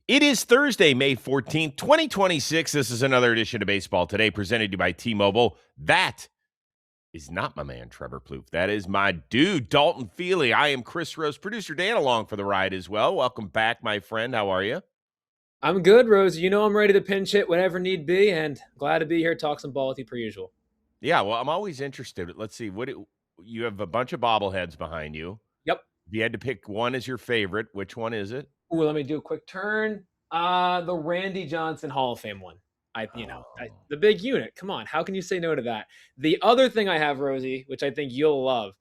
It is Thursday, May 14th, 2026. This is another edition of Baseball Today presented to you by T-Mobile. That is not my man, Trevor Plouffe. That is my dude, Dalton Feely. I am Chris Rose, producer Dan along for the ride as well. Welcome back, my friend. How are you? I'm good, Rose. You know I'm ready to pinch hit whenever need be, and glad to be here, talk some ball with you per usual. Yeah, well, I'm always interested. Let's see. You have a bunch of bobbleheads behind you. Yep. If you had to pick one as your favorite, which one is it? Ooh, let me do a quick turn. The Randy Johnson Hall of Fame one. Oh. The big unit. Come on, how can you say no to that? The other thing I have, Rosie, which I think you'll love,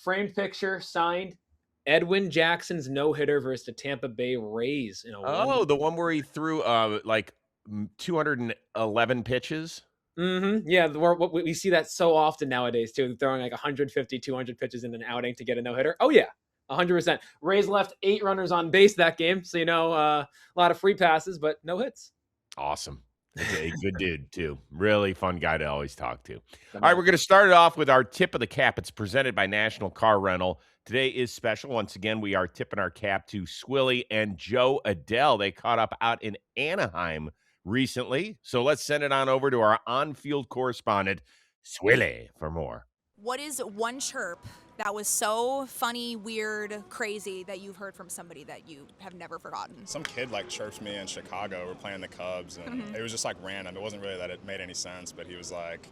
framed picture signed. Edwin Jackson's no hitter versus the Tampa Bay Rays in a one. Oh, the one where he threw 211 pitches. Yeah, we see that so often nowadays too, throwing like 150, 200 pitches in an outing to get a no hitter. Oh yeah, 100%. Rays left 8 runners on base that game, so a lot of free passes, but no hits. Awesome. That's a good dude, too. Really fun guy to always talk to. All The right, man. we're going to start it off with our tip of the cap. It's presented by National Car Rental. Today is special. Once again, we are tipping our cap to Swilly and Joe Adele. They caught up out in Anaheim recently. So let's send it on over to our on-field correspondent, Swilly, for more. What is one chirp that was so funny, weird, crazy that you've heard from somebody that you have never forgotten? Some kid chirped me in Chicago. We're playing the Cubs, and it was just random. It wasn't really that it made any sense, but he was like,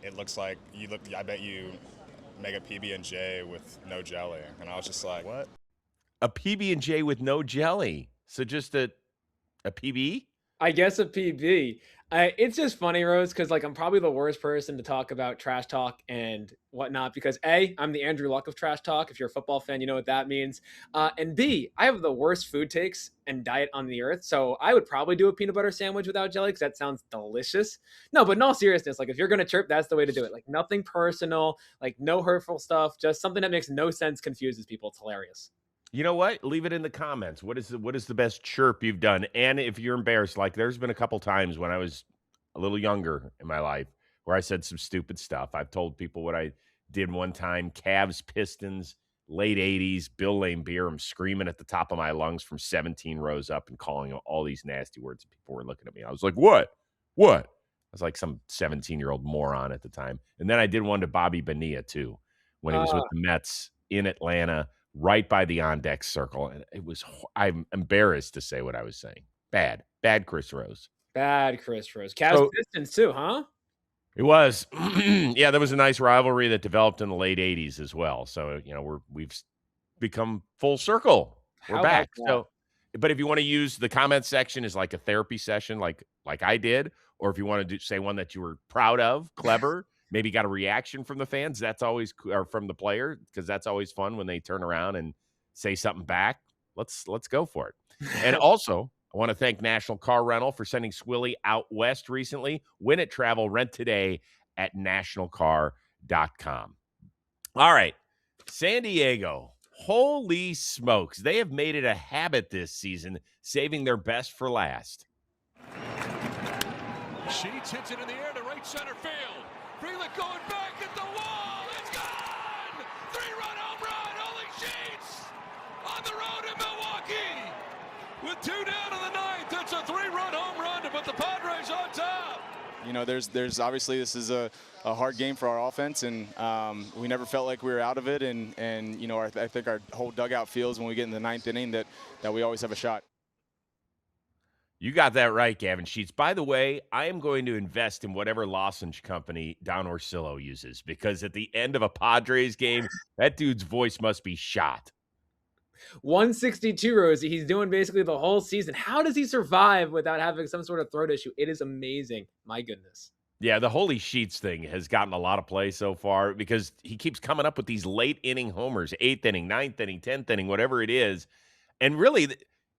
"It looks like you look. I bet you make a PB&J with no jelly." And I was just like, "What?" A PB&J with no jelly. So just a PB? I guess a PB. It's just funny, Rose, because I'm probably the worst person to talk about trash talk and whatnot. Because A, I'm the Andrew Luck of trash talk. If you're a football fan, you know what that means. And B, I have the worst food takes and diet on the earth. So I would probably do a peanut butter sandwich without jelly because that sounds delicious. No, but in all seriousness, if you're gonna chirp, that's the way to do it. Nothing personal, no hurtful stuff, just something that makes no sense, confuses people. It's hilarious. You know what? Leave it in the comments. What is the best chirp you've done? And if you're embarrassed, there's been a couple times when I was a little younger in my life where I said some stupid stuff. I've told people what I did one time, Cavs, Pistons, late 80s, Bill Lane beer. I'm screaming at the top of my lungs from 17 rows up and calling all these nasty words. People were looking at me. I was like, what? What? I was like some 17-year-old moron at the time. And then I did one to Bobby Bonilla too, when he was with the Mets in Atlanta, right by the on-deck circle, and I'm embarrassed to say what I was saying. Bad Chris Rose. Bad Chris Rose. Cavs So Pistons too, huh? it was, yeah, there was a nice rivalry that developed in the late 80s as well. So, we've become full circle. We're How about back. that? So, but if you want to use the comment section as a therapy session, like I did, or if you want to say one that you were proud of, clever, maybe got a reaction from the fans, that's always, or from the player, because that's always fun when they turn around and say something back. Let's go for it. And also, I want to thank National Car Rental for sending Swilly out west recently. Win at travel, rent today at nationalcar.com. All right, San Diego. Holy smokes. They have made it a habit this season, saving their best for last. Sheets hits it in the air to right center field. Frelick going back at the wall. It's gone! 3-run home run. Holy Sheets on the road in Milwaukee. With 2 down in the ninth, it's a 3-run home run to put the Padres on top. There's obviously this is a hard game for our offense, and we never felt like we were out of it. And I think our whole dugout feels when we get in the ninth inning that we always have a shot. You got that right, Gavin Sheets. By the way, I am going to invest in whatever lozenge company Don Orsillo uses, because at the end of a Padres game, that dude's voice must be shot. 162, Rosie. He's doing basically the whole season. How does he survive without having some sort of throat issue? It is amazing. My goodness. Yeah, the Holy Sheets thing has gotten a lot of play so far because he keeps coming up with these late inning homers, 8th inning, 9th inning, 10th inning, whatever it is. And really,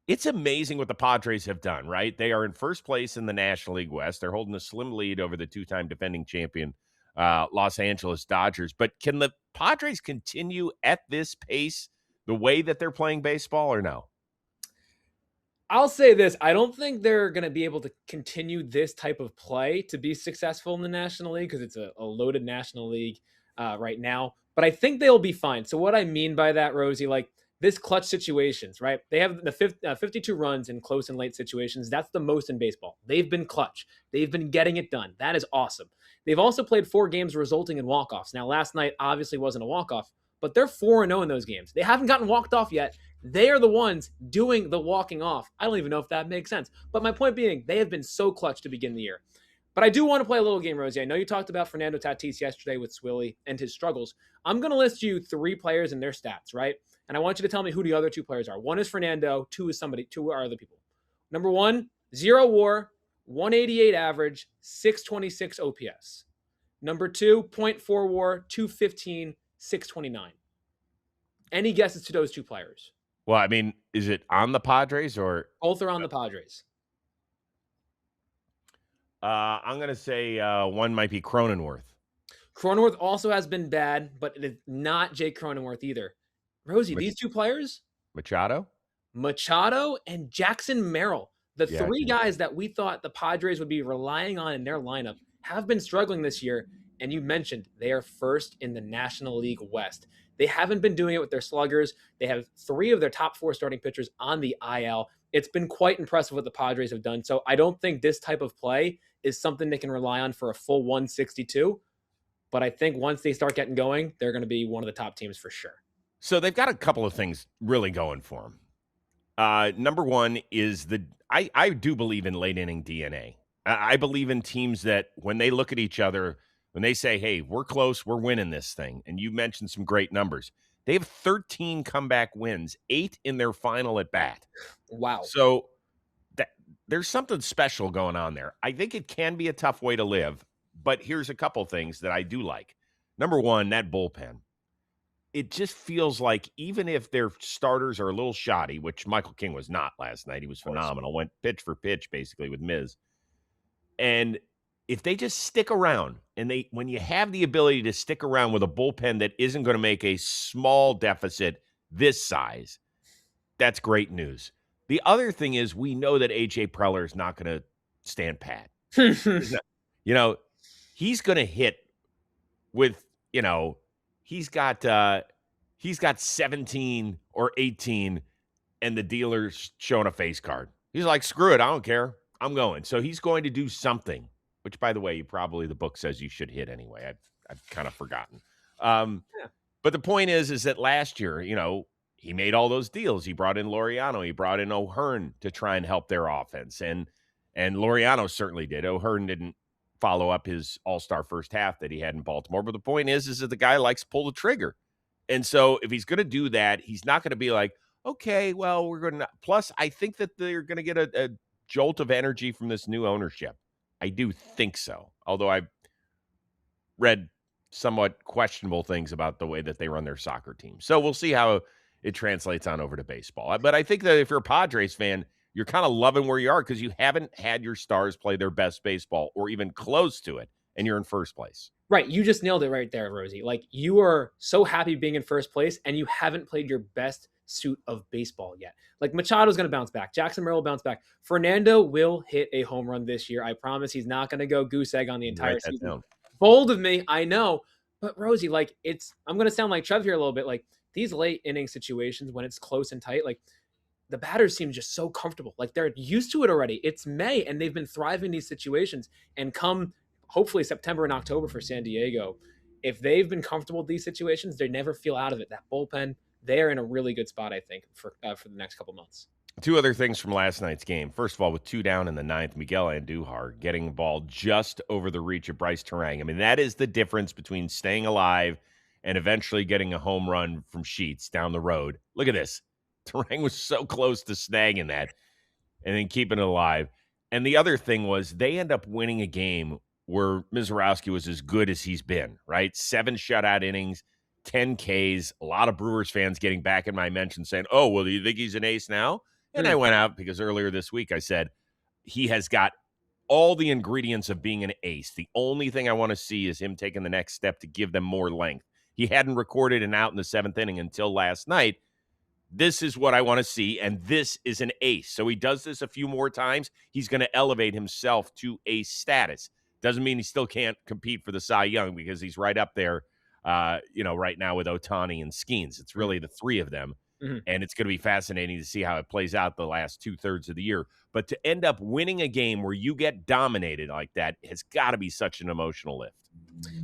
it's amazing what the Padres have done, right? They are in first place in the National League West. They're holding a slim lead over the 2-time defending champion Los Angeles Dodgers. But can the Padres continue at this pace the way that they're playing baseball, or no? I'll say this. I don't think they're going to be able to continue this type of play to be successful in the National League because it's a loaded National League right now. But I think they'll be fine. So what I mean by that, Rosie, this clutch situations, right? They have the 52 runs in close and late situations. That's the most in baseball. They've been clutch. They've been getting it done. That is awesome. They've also played 4 games resulting in walk-offs. Now, last night obviously wasn't a walk-off, but they're 4-0 in those games. They haven't gotten walked off yet. They are the ones doing the walking off. I don't even know if that makes sense. But my point being, they have been so clutch to begin the year. But I do want to play a little game, Rosie. I know you talked about Fernando Tatis yesterday with Swilly and his struggles. I'm going to list you 3 players and their stats, right? And I want you to tell me who the other 2 players are. 1 is Fernando, 2 are other people. Number 1, 0 WAR, 188 average, 626 OPS. Number 2, 0.4 WAR, 215, 629. Any guesses to those 2 players? Well, I mean, is it on the Padres or? Both are on the Padres. I'm going to say one might be Cronenworth. Cronenworth also has been bad, but it is not Jake Cronenworth either. Rosie, these 2 players, Machado and Jackson Merrill, the 3 guys that we thought the Padres would be relying on in their lineup, have been struggling this year. And you mentioned they are first in the National League West. They haven't been doing it with their sluggers. They have 3 of their top 4 starting pitchers on the IL. It's been quite impressive what the Padres have done. So I don't think this type of play is something they can rely on for a full 162. But I think once they start getting going, they're going to be one of the top teams for sure. So they've got a couple of things really going for them. Number 1 is I do believe in late inning DNA. I believe in teams that when they look at each other, when they say, hey, we're close, we're winning this thing. And you mentioned some great numbers. They have 13 comeback wins, 8 in their final at bat. Wow. So there's something special going on there. I think it can be a tough way to live, but here's a couple things that I do like. Number 1, that bullpen. It just feels like even if their starters are a little shoddy, which Michael King was not last night, he was phenomenal, went pitch for pitch basically with Miz. And if they just stick around, and when you have the ability to stick around with a bullpen that isn't going to make a small deficit this size, that's great news. The other thing is we know that A.J. Preller is not going to stand pat. He's going to hit with, he's got 17 or 18 and the dealer's showing a face card. He's like, screw it, I don't care. I'm going. So he's going to do something, which, by the way, the book says you should hit anyway. I've kind of forgotten. But the point is that last year, he made all those deals. He brought in Laureano. He brought in O'Hearn to try and help their offense. And Laureano certainly did. O'Hearn didn't follow up his all-star first half that he had in Baltimore. But the point is that the guy likes to pull the trigger. And so if he's going to do that, he's not going to be like, okay, well, we're going to. Plus, I think that they're going to get a jolt of energy from this new ownership. I do think so. Although I've read somewhat questionable things about the way that they run their soccer team. So we'll see how it translates on over to baseball. But I think that if you're a Padres fan, you're kind of loving where you are because you haven't had your stars play their best baseball or even close to it, and you're in first place. Right. You just nailed it right there, Rosie. Like, you are so happy being in first place, and you haven't played your best suit of baseball yet. Like, Machado's going to bounce back. Jackson Merrill will bounce back. Fernando will hit a home run this year. I promise he's not going to go goose egg on the entire season. Down. Bold of me, I know. But, Rosie, like, I'm going to sound like Trev here a little bit. Like, these late inning situations when it's close and tight, like, the batters seem just so comfortable. Like, they're used to it already. It's May, and they've been thriving in these situations. And come, hopefully, September and October for San Diego, if they've been comfortable with these situations, they never feel out of it. That bullpen, they're in a really good spot, I think, for the next couple months. 2 other things from last night's game. First of all, with 2 down in the 9th, Miguel Andujar getting the ball just over the reach of Bryce Terang. I mean, that is the difference between staying alive and eventually getting a home run from Sheets down the road. Look at this. Terang was so close to snagging that and then keeping it alive. And the other thing was they end up winning a game where Mizorowski was as good as he's been, right? 7 shutout innings, 10 Ks. A lot of Brewers fans getting back in my mention saying, oh, well, do you think he's an ace now? And I went out because earlier this week I said he has got all the ingredients of being an ace. The only thing I want to see is him taking the next step to give them more length. He hadn't recorded an out in the 7th inning until last night. This is what I want to see, and this is an ace. So he does this a few more times. He's going to elevate himself to ace status. Doesn't mean he still can't compete for the Cy Young because he's right up there, right now with Ohtani and Skeens. It's really the 3 of them. And it's going to be fascinating to see how it plays out the last 2/3 of the year. But to end up winning a game where you get dominated like that has got to be such an emotional lift.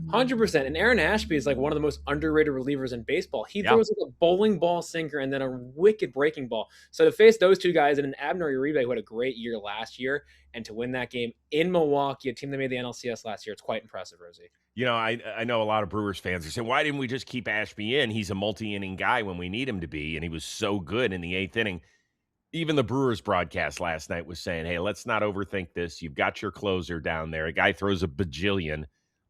100%. And Aaron Ashby is like one of the most underrated relievers in baseball. He Yeah. throws like a bowling ball sinker and then a wicked breaking ball. So to face those two guys and an Abner Uribe who had a great year last year, and to win that game in Milwaukee, a team that made the NLCS last year, it's quite impressive, Rosie. You know, I know a lot of Brewers fans are saying, why didn't we just keep Ashby in? He's a multi-inning guy when we need him to be, and he was so good in the 8th inning. Even the Brewers broadcast last night was saying, hey, let's not overthink this. You've got your closer down there. A guy throws a bajillion.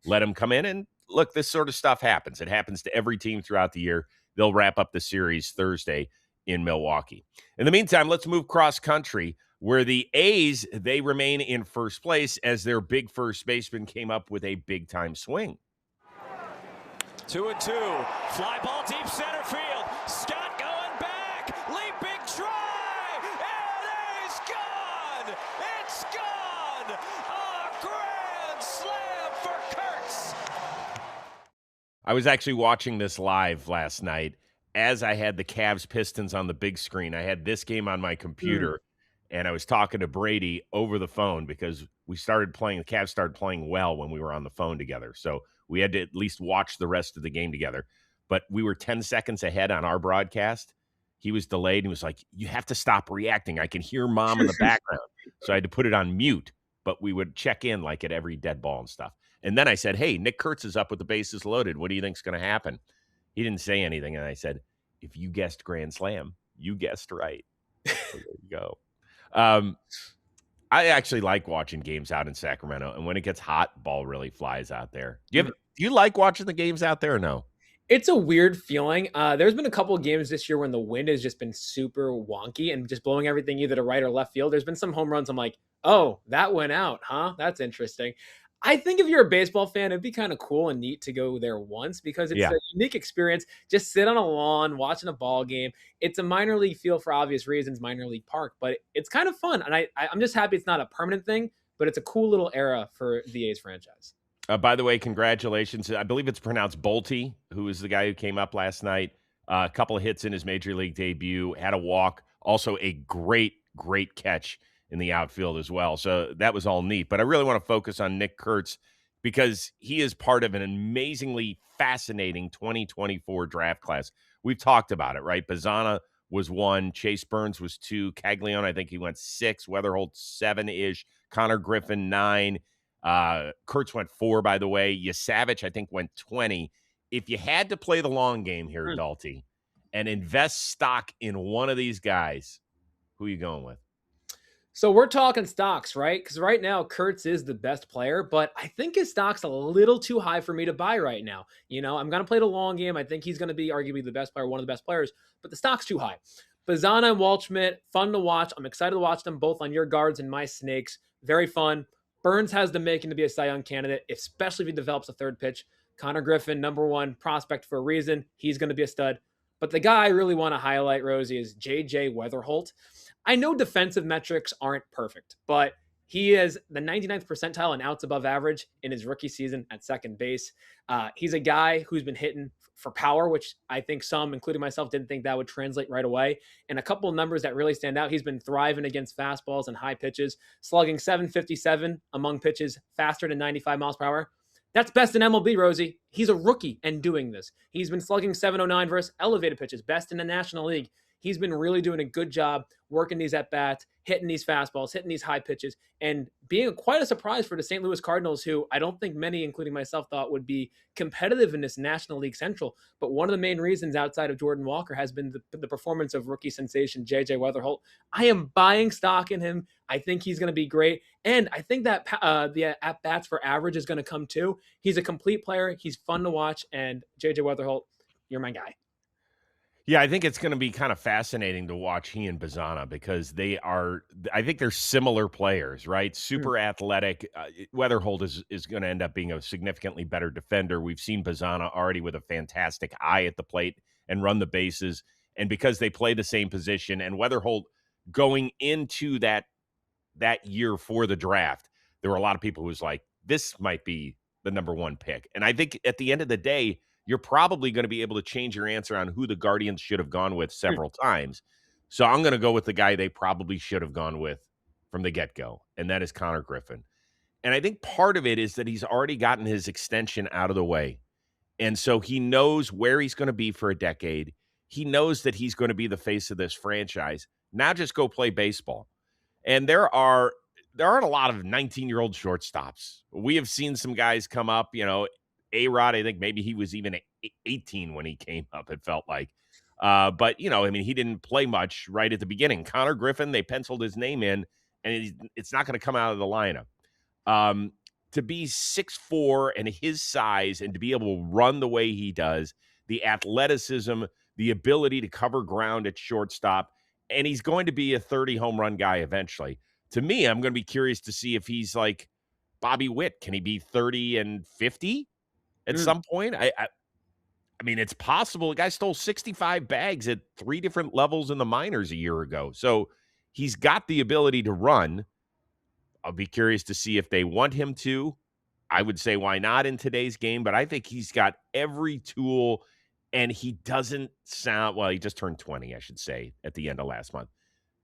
Let him come in. And look, this sort of stuff happens. It happens to every team throughout the year. They'll wrap up the series Thursday in Milwaukee. In the meantime, let's move cross country, where the A's, they remain in first place as their big first baseman came up with a big-time swing. 2-2. Fly ball deep center field. Scott going back. Leaping try. It is gone. It's gone. A grand slam for Kurtz. I was actually watching this live last night as I had the Cavs Pistons on the big screen. I had this game on my computer, and I was talking to Brady over the phone because the Cavs started playing well when we were on the phone together. So we had to at least watch the rest of the game together. But we were 10 seconds ahead on our broadcast. He was delayed. He was like, you have to stop reacting. I can hear Mom in the background. So I had to put it on mute, but we would check in like at every dead ball and stuff. And then I said, hey, Nick Kurtz is up with the bases loaded. What do you think's going to happen? He didn't say anything. And I said, if you guessed grand slam, you guessed right. So there you go. I actually like watching games out in Sacramento. And when it gets hot, ball really flies out there. Do you like watching the games out there or no? It's a weird feeling. There's been a couple of games this year when the wind has just been super wonky and just blowing everything either to right or left field. There's been some home runs. I'm like, oh, that went out, huh? That's interesting. I think if you're a baseball fan, it'd be kind of cool and neat to go there once because it's a unique experience. Just sit on a lawn, watching a ball game. It's a minor league feel for obvious reasons, minor league park, but it's kind of fun. And I'm just happy it's not a permanent thing, but it's a cool little era for the A's franchise. By the way, congratulations. I believe it's pronounced Bolte, who is the guy who came up last night. A couple of hits in his major league debut, had a walk, also a great catch in the outfield as well. So that was all neat. But I really want to focus on Nick Kurtz because he is part of an amazingly fascinating 2024 draft class. We've talked about it, right? Bazzana was 1, Chase Burns was 2, Caglione, I think he went 6, Weatherholt 7-ish, Connor Griffin 9. Kurtz went 4, by the way. Yasavich, I think, went 20. If you had to play the long game here, Dalty, and invest stock in one of these guys, who are you going with? So we're talking stocks, right? Because right now, Kurtz is the best player, but I think his stock's a little too high for me to buy right now. You know, I'm going to play the long game. I think he's going to be arguably the best player, one of the best players, but the stock's too high. Bazzana and Waldschmidt, fun to watch. I'm excited to watch them both on your guards and my snakes. Very fun. Burns has the making to be a Cy Young candidate, especially if he develops a third pitch. Connor Griffin, number 1 prospect for a reason. He's going to be a stud. But the guy I really want to highlight, Rosie, is J.J. Weatherholt. I know defensive metrics aren't perfect, but he is the 99th percentile in outs above average in his rookie season at second base. He's a guy who's been hitting for power, which I think some, including myself, didn't think that would translate right away. And a couple of numbers that really stand out. He's been thriving against fastballs and high pitches, slugging 757 among pitches faster than 95 miles per hour. That's best in MLB, Rosie. He's a rookie and doing this. He's been slugging 709 versus elevated pitches, best in the National League. He's been really doing a good job working these at-bats, hitting these fastballs, hitting these high pitches, and being quite a surprise for the St. Louis Cardinals, who I don't think many, including myself, thought would be competitive in this National League Central. But one of the main reasons outside of Jordan Walker has been the performance of rookie sensation J.J. Weatherholt. I am buying stock in him. I think he's going to be great. And I think that the at-bats for average is going to come too. He's a complete player. He's fun to watch. And J.J. Weatherholt, you're my guy. Yeah, I think it's going to be kind of fascinating to watch he and Bazzana because I think they're similar players, right? Super athletic. Weatherholt is going to end up being a significantly better defender. We've seen Bazzana already with a fantastic eye at the plate and run the bases. And because they play the same position and Weatherholt going into that year for the draft, there were a lot of people who was like, this might be the number 1 pick. And I think at the end of the day, you're probably going to be able to change your answer on who the Guardians should have gone with several times. So I'm going to go with the guy they probably should have gone with from the get-go, and that is Connor Griffin. And I think part of it is that he's already gotten his extension out of the way. And so he knows where he's going to be for a decade. He knows that he's going to be the face of this franchise. Now just go play baseball. And there aren't a lot of 19-year-old shortstops. We have seen some guys come up, A-Rod, I think maybe he was even 18 when he came up, it felt like. But, he didn't play much right at the beginning. Connor Griffin, they penciled his name in, and it's not going to come out of the lineup. To be 6'4" and his size and to be able to run the way he does, the athleticism, the ability to cover ground at shortstop, and he's going to be a 30 home run guy eventually. To me, I'm going to be curious to see if he's like Bobby Witt. Can he be 30 and 50 at some point? I mean, it's possible. The guy stole 65 bags at 3 different levels in the minors a year ago. So he's got the ability to run. I'll be curious to see if they want him to. I would say why not in today's game, but I think he's got every tool, and he doesn't sound, well, he just turned 20, I should say, at the end of last month,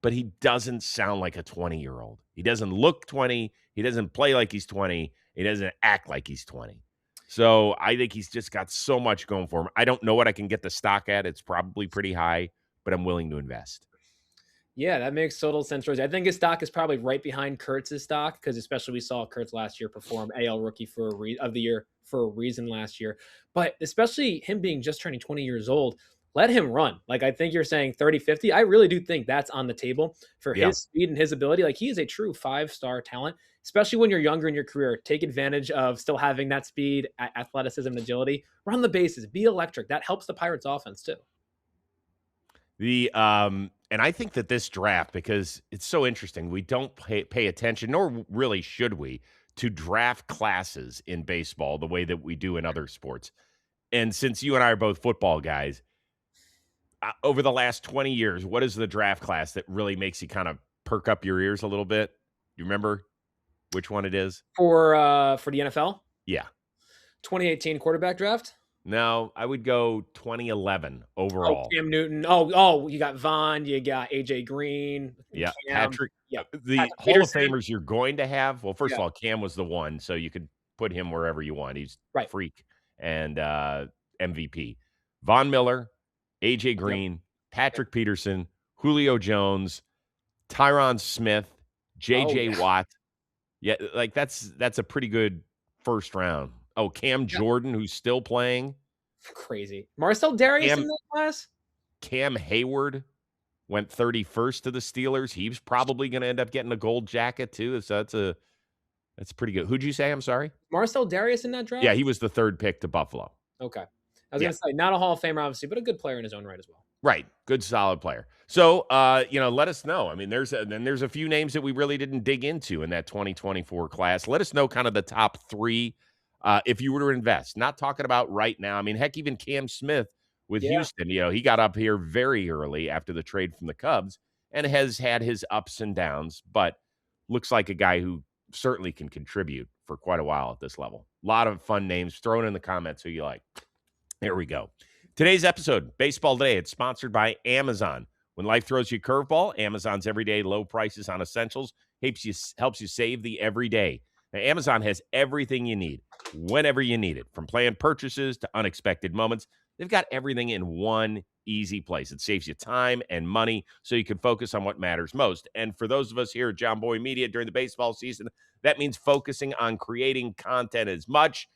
but he doesn't sound like a 20-year-old. He doesn't look 20. He doesn't play like he's 20. He doesn't act like he's 20. So I think he's just got so much going for him. I don't know what I can get the stock at. It's probably pretty high, but I'm willing to invest. Yeah, that makes total sense, Rosie. I think his stock is probably right behind Kurtz's stock because especially we saw Kurtz last year perform AL Rookie of the Year for a reason last year. But especially him being just turning 20 years old, let him run. Like I think you're saying 30, 50. I really do think that's on the table for his speed and his ability. Like he is a true 5-star talent, especially when you're younger in your career. Take advantage of still having that speed, athleticism, and agility. Run the bases, be electric. That helps the Pirates offense too. And I think that this draft, because it's so interesting, we don't pay attention, nor really should we, to draft classes in baseball the way that we do in other sports. And since you and I are both football guys, over the last 20 years, what is the draft class that really makes you kind of perk up your ears a little bit? You remember which one it is? For the NFL? Yeah. 2018 quarterback draft? No, I would go 2011 overall. Cam Newton. Oh, you got Vaughn. You got AJ Green. Yeah, Cam. Patrick. Yeah, the Patrick Hall of Peterson. Famers you're going to have. Well, first of all, Cam was the one, so you could put him wherever you want. He's freak and MVP. Von Miller, AJ Green, Patrick Peterson, Julio Jones, Tyron Smith, JJ Watt. Yeah, like that's a pretty good first round. Oh, Cam Jordan, who's still playing. Crazy. Marcel Darius in that class? Cam Hayward went 31st to the Steelers. He's probably going to end up getting a gold jacket too. So that's pretty good. Who'd you say? I'm sorry? Marcel Darius in that draft? Yeah, he was the 3rd pick to Buffalo. Okay. I was going to say, not a Hall of Famer, obviously, but a good player in his own right as well. Right. Good, solid player. So, let us know. I mean, there's a few names that we really didn't dig into in that 2024 class. Let us know kind of the top 3 if you were to invest. Not talking about right now. I mean, heck, even Cam Smith with Houston, he got up here very early after the trade from the Cubs and has had his ups and downs, but looks like a guy who certainly can contribute for quite a while at this level. A lot of fun names. Throw it in the comments who you like. Here we go. Today's episode, Baseball Today, it's sponsored by Amazon. When life throws you a curveball, Amazon's everyday low prices on essentials helps you save the everyday. Now, Amazon has everything you need whenever you need it, from planned purchases to unexpected moments. They've got everything in one easy place. It saves you time and money so you can focus on what matters most. And for those of us here at John Boy Media during the baseball season, that means focusing on creating content as much.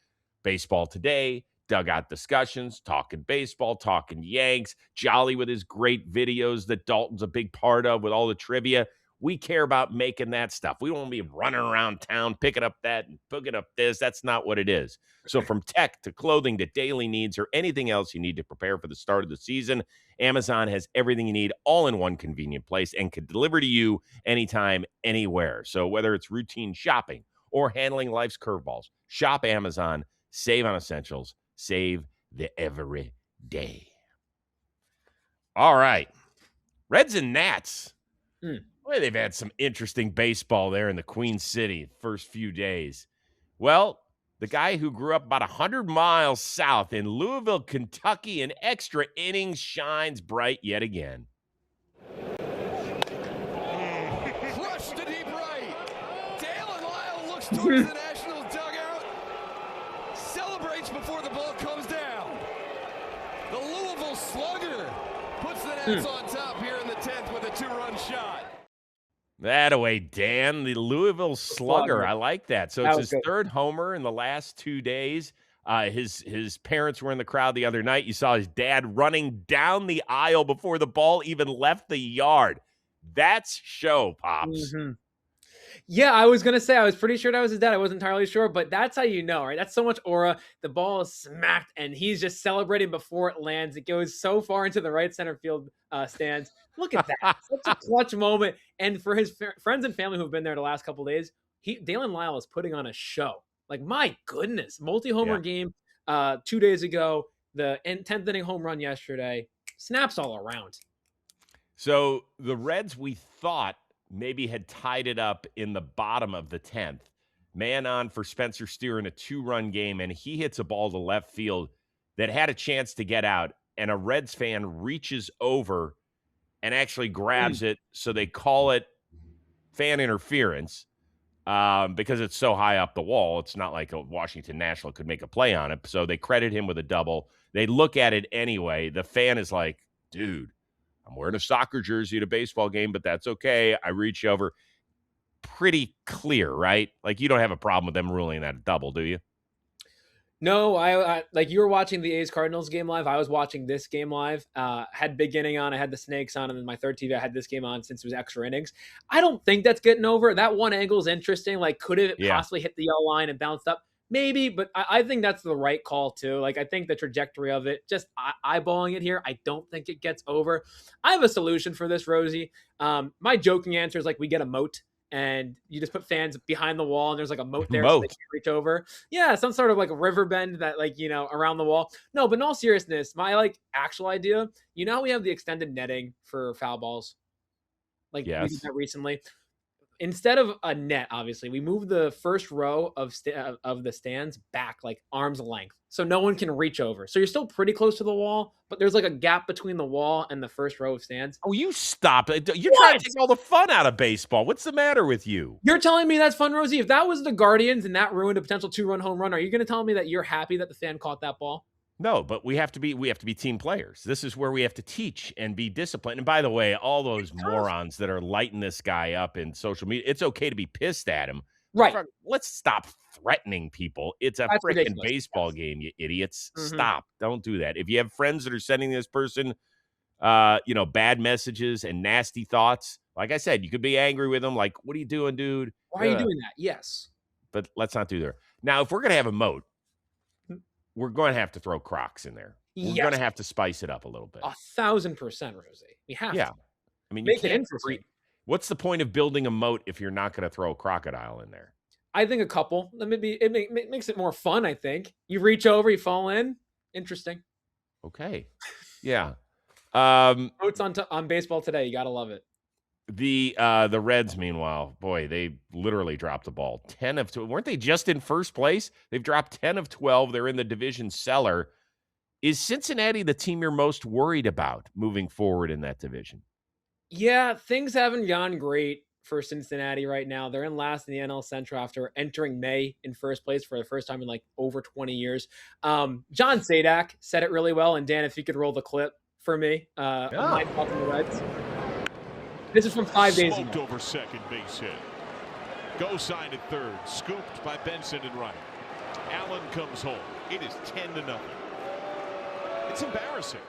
Baseball Today, dugout discussions, talking baseball, talking Yanks, Jolly with his great videos that Dalton's a big part of with all the trivia. We care about making that stuff. We don't want to be running around town, picking up that and picking up this. That's not what it is. So from tech to clothing to daily needs or anything else you need to prepare for the start of the season, Amazon has everything you need all in one convenient place and can deliver to you anytime, anywhere. So whether it's routine shopping or handling life's curveballs, shop Amazon, save on essentials, save the every day. All right. Reds and Nats. Boy, they've had some interesting baseball there in the Queen City first few days. Well, the guy who grew up about 100 miles south in Louisville, Kentucky, in extra innings, shines bright yet again. Crushed to deep right. Dalton Lyle looks towards the Nationals dugout. Celebrates before the ball comes down. The Louisville slugger puts the Nats on top here in the 10th with a 2-run shot. That away, Dan, the Louisville Slugger. I like that. So That it's was his good. 3rd homer in the last 2 days. His parents were in the crowd the other night. You saw his dad running down the aisle before the ball even left the yard. That's show, Pops. Mhm. Yeah, I was gonna say I was pretty sure that was his dad. I wasn't entirely sure, but that's how you know, right? That's so much aura. The ball is smacked, and he's just celebrating before it lands. It goes so far into the right center field stands. Look at that! Such a clutch moment. And for his friends and family who've been there the last couple of days, Dalen Lyle is putting on a show. Like, my goodness, multi-homer game 2 days ago, the 10th inning home run yesterday. Snaps all around. So the Reds, we thought, maybe had tied it up in the bottom of the 10th. Man on for Spencer Steer in a 2-run game, and he hits a ball to left field that had a chance to get out, and a Reds fan reaches over and actually grabs it, so they call it fan interference because it's so high up the wall. It's not like a Washington National could make a play on it, so they credit him with a double. They look at it anyway. The fan is like, dude, I'm wearing a soccer jersey at a baseball game, but that's okay. I reach over. Pretty clear, right? Like, you don't have a problem with them ruling that a double, do you? No, I like, you were watching the A's Cardinals game live. I was watching this game live. Had beginning on, I had the Snakes on, and then my third TV, I had this game on since it was extra innings. I don't think that's getting over. That one angle is interesting. Like, could it possibly hit the yellow line and bounced up? Maybe, but I think that's the right call too. Like, I think the trajectory of it, just eyeballing it here, I don't think it gets over. I have a solution for this, Rosie. My joking answer is, like, we get a moat. And you just put fans behind the wall, and there's like a moat there so they can't reach over. Yeah, some sort of like a river bend that, like, you know, around the wall. No, but in all seriousness, my like actual idea, you know how we have the extended netting for foul balls? Like, we did that recently. Instead of a net, obviously, we moved the first row of the stands back like arm's length, so no one can reach over. So you're still pretty close to the wall, but there's like a gap between the wall and the first row of stands. Oh, you stop it! You're trying to take all the fun out of baseball. What's the matter with you? You're telling me that's fun, Rosie? If that was the Guardians and that ruined a potential 2-run home run, are you going to tell me that you're happy that the fan caught that ball? No, but we have to be team players. This is where we have to teach and be disciplined. And by the way, all those morons that are lighting this guy up in social media, it's okay to be pissed at him. Right. Let's stop threatening people. It's a freaking baseball game, you idiots. Stop. Don't do that. If you have friends that are sending this person, bad messages and nasty thoughts, like I said, you could be angry with them. Like, what are you doing, dude? Why are you doing that? Yes. But let's not do that. Now, if we're going to have a moat, we're going to have to throw Crocs in there. We're going to have to spice it up a little bit. 1,000%, Rosie. We have to. I mean, make it interesting. What's the point of building a moat if you're not going to throw a crocodile in there? I think a couple. It makes it more fun, I think. You reach over, you fall in. Interesting. Okay. Yeah. Notes on baseball today. You got to love it. The Reds, meanwhile, boy, they literally dropped the ball. 10 of 12. Weren't they just in first place? They've dropped 10 of 12. They're in the division cellar. Is Cincinnati the team you're most worried about moving forward in that division? Yeah, things haven't gone great for Cincinnati right now. They're in last in the NL Central after entering May in first place for the first time in like over 20 years. John Sadak said it really well. And Dan, if you could roll the clip for me, my thoughts on the Reds. This is from 5 days ago. Smoked over second base hit. Go sign at third. Scooped by Benson and right. Allen comes home. It is 10-0. It's embarrassing.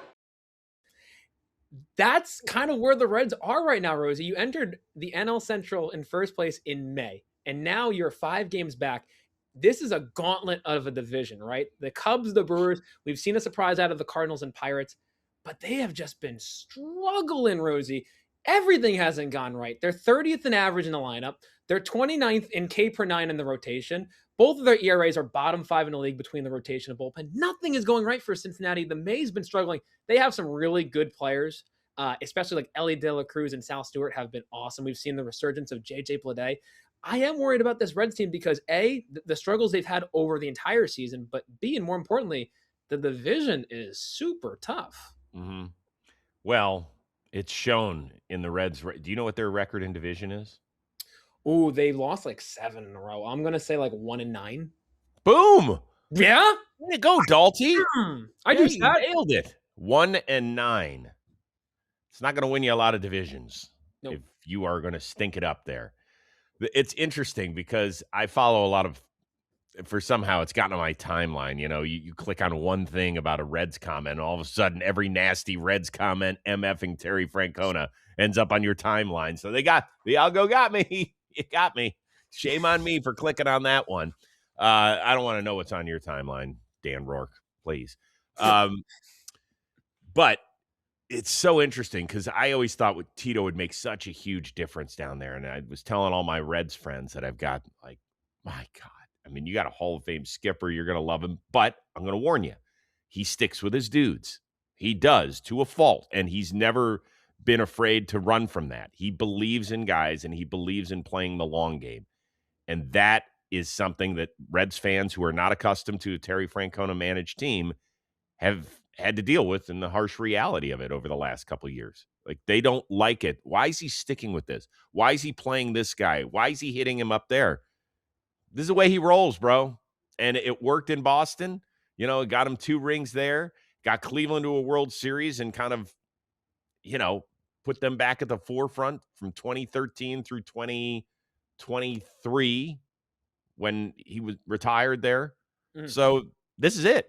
That's kind of where the Reds are right now, Rosie. You entered the NL Central in first place in May, and now you're 5 games back. This is a gauntlet of a division, right? The Cubs, the Brewers, we've seen a surprise out of the Cardinals and Pirates, but they have just been struggling, Rosie. Everything hasn't gone right. They're 30th in average in the lineup. They're 29th in K per 9 in the rotation. Both of their ERAs are bottom 5 in the league between the rotation and bullpen. Nothing is going right for Cincinnati. The Mays been struggling. They have some really good players, especially like Ellie De La Cruz and Sal Stewart have been awesome. We've seen the resurgence of J.J. Bleday. I am worried about this Reds team because A, the struggles they've had over the entire season, but B, and more importantly, the division is super tough. Mm-hmm. Well, it's shown in the Reds. Do you know what their record in division is? Ooh, they lost like 7 in a row. I'm gonna say like 1-9. Boom! Yeah, Way to go, Dalty. I Yeah, do you that. nailed it. 1-9. It's not going to win you a lot of divisions Nope. if you are going to stink it up there. It's interesting because I follow a lot of, for somehow it's gotten on my timeline. You know, you click on one thing about a Reds comment, and all of a sudden every nasty Reds comment, MFing Terry Francona, ends up on your timeline. So the algo got me. It got me. Shame on me for clicking on that one. I don't want to know what's on your timeline, Dan Rourke, please. But it's so interesting because I always thought Tito would make such a huge difference down there. And I was telling all my Reds friends that I've got, like, my God, I mean, you got a Hall of Fame skipper. You're going to love him. But I'm going to warn you, he sticks with his dudes. He does, to a fault. And he's never been afraid to run from that. He believes in guys, and he believes in playing the long game. And that is something that Reds fans who are not accustomed to a Terry Francona managed team have had to deal with, in the harsh reality of it over the last couple of years. Like, they don't like it. Why is he sticking with this? Why is he playing this guy? Why is he hitting him up there? This is the way he rolls, bro. And it worked in Boston. You know, it got him 2 rings there, got Cleveland to a World Series, and kind of, you know, put them back at the forefront from 2013 through 2023 when he was retired there. Mhm. So this is it.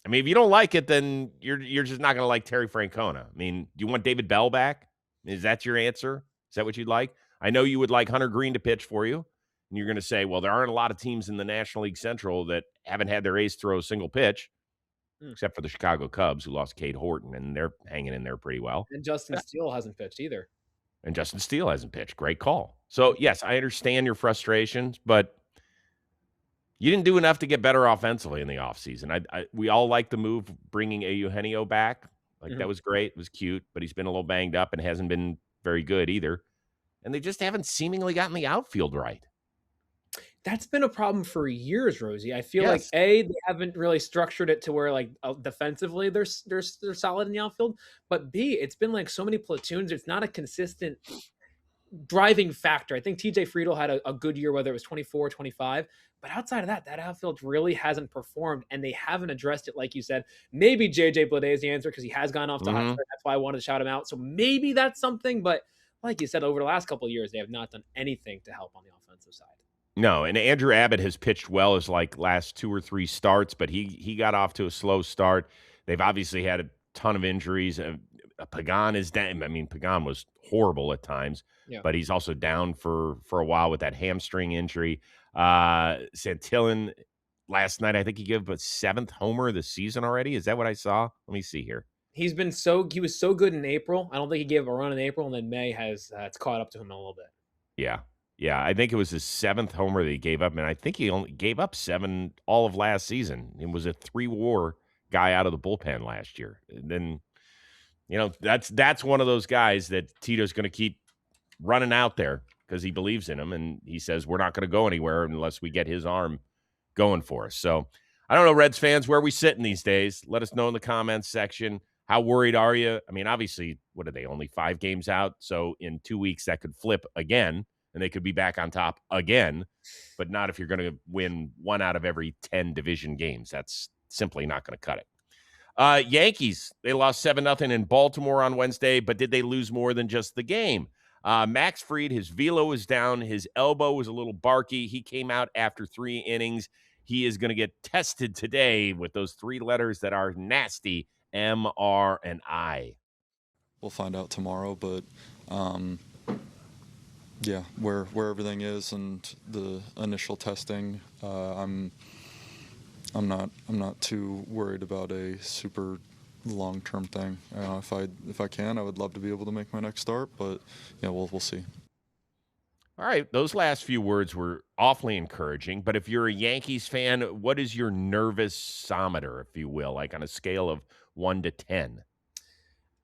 I mean, if you don't like it, then you're just not going to like Terry Francona. I mean, do you want David Bell back? Is that your answer? Is that what you'd like? I know you would like Hunter Green to pitch for you, and you're going to say, well, there aren't a lot of teams in the National League Central that haven't had their ace throw a single pitch, except for the Chicago Cubs, who lost Cade Horton, and they're hanging in there pretty well. And Justin Steele hasn't pitched either. And Justin Steele hasn't pitched. Great call. So, yes, I understand your frustrations, but you didn't do enough to get better offensively in the offseason. We all like the move bringing Eugenio back. Like, that was great. It was cute, but he's been a little banged up and hasn't been very good either. And they just haven't seemingly gotten the outfield right. That's been a problem for years, Rosie. I feel Yes. like A, they haven't really structured it to where like defensively they're solid in the outfield, but B, it's been like so many platoons. It's not a consistent driving factor. I think TJ Friedel had a good year, whether it was 24, 25, but outside of that, that outfield really hasn't performed, and they haven't addressed it. Like you said, maybe JJ Bleday is the answer because he has gone off to hot start. That's why I wanted to shout him out. So maybe that's something, but like you said, over the last couple of years, they have not done anything to help on the offensive side. No, and Andrew Abbott has pitched well his like last 2 or 3 starts, but he got off to a slow start. They've obviously had a ton of injuries. Pagan is down. I mean, Pagan was horrible at times, but he's also down for a while with that hamstring injury. Santillan last night, I think he gave a 7th homer of the season already. Is that what I saw? Let me see here. He was so good in April. I don't think he gave a run in April, and then May has it's caught up to him a little bit. Yeah, I think it was his 7th homer that he gave up, and I think he only gave up 7 all of last season. He was a 3-WAR guy out of the bullpen last year. And then, you know, that's one of those guys that Tito's going to keep running out there because he believes in him, and he says we're not going to go anywhere unless we get his arm going for us. So I don't know, Reds fans, where are we sitting these days? Let us know in the comments section. How worried are you? I mean, obviously, what are they, only 5 games out? So in 2 weeks, that could flip again, and they could be back on top again, but not if you're going to win 1 out of every 10 division games. That's simply not going to cut it. Yankees, they lost 7-0 in Baltimore on Wednesday, but did they lose more than just the game? Max Fried, his velo was down. His elbow was a little barky. He came out after 3 innings. He is going to get tested today with those 3 letters that are nasty, M, R, and I. We'll find out tomorrow, but yeah, where everything is and the initial testing, I'm not too worried about a super long-term thing. If I can, I would love to be able to make my next start, but yeah, we'll see. All right, those last few words were awfully encouraging, but if you're a Yankees fan, what is your nervous-someter, if you will, like on a scale of 1 to 10?